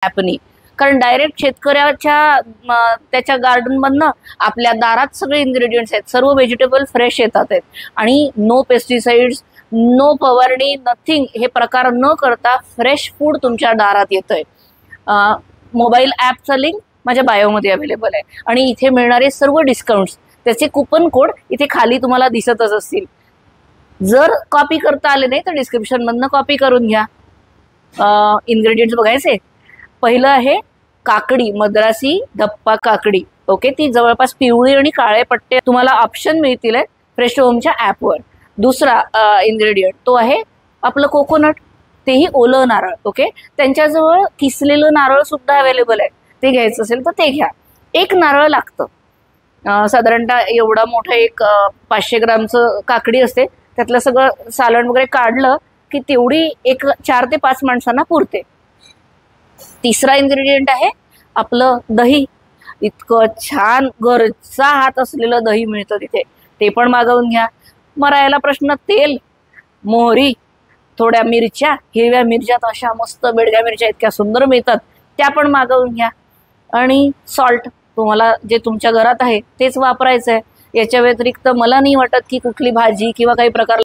ॲपनी, कारण डायरेक्ट शेतकऱ्याच्या त्याच्या गार्डनमधनं आपल्या दारात सगळे इन्ग्रेडियंट्स आहेत, सर्व व्हेजिटेबल फ्रेश येतात आहेत आणि नो पेस्टिसाइड्स, नो फवारणी, नथिंग हे प्रकार न करता फ्रेश फूड तुमच्या दारात येतंय। मोबाईल ॲपचं लिंक माझ्या बायोमध्ये अवेलेबल आहे आणि इथे मिळणारे सर्व डिस्काउंट्स त्याचे कुपन कोड इथे खाली तुम्हाला दिसतच असतील। जर कॉपी करता आले नाही तर डिस्क्रिप्शन मधनं कॉपी करून घ्या। इन्ग्रेडियंट्स बघायचे, पहिलं आहे काकडी, मद्रासी धप्पा काकडी। ओके, ती जवळपास पिवळी आणि काळे पट्टे तुम्हाला ऑप्शन मिळतील फ्रेश होमच्या ॲपवर। दुसरा इन्ग्रेडियंट तो आहे आपलं कोकोनट, तेही ओलं नारळ। ओके, त्यांच्याजवळ किसलेलं नारळ सुद्धा अवेलेबल आहे, ते घ्यायचं असेल तर ते घ्या। एक नारळ लागतं, साधारणतः एवढा मोठं एक 500 ग्रामचं काकडी असते, त्यातलं सगळं सालन वगैरे काढलं की तेवढी एक 4 ते 5 माणसांना पुरते। तिसरा इन्ग्रेडियंट आहे आपलं दही, इतकं छान घरचा हात असलेलं दही मिळतं तिथे, ते पण मागवून घ्या। मग राहिला प्रश्न तेल, मोहरी, थोड्या मिरच्या, हिरव्या मिरच्या अशा मस्त बेडग्या मिरच्या इतक्या सुंदर मिळतात, त्या पण मागवून घ्या। आणि सॉल्ट तुम्हाला जे तुमच्या घरात आहे तेच वापरायचं आहे। याच्या व्यतिरिक्त मला नाही वाटत की कुठली भाजी किंवा काही प्रकार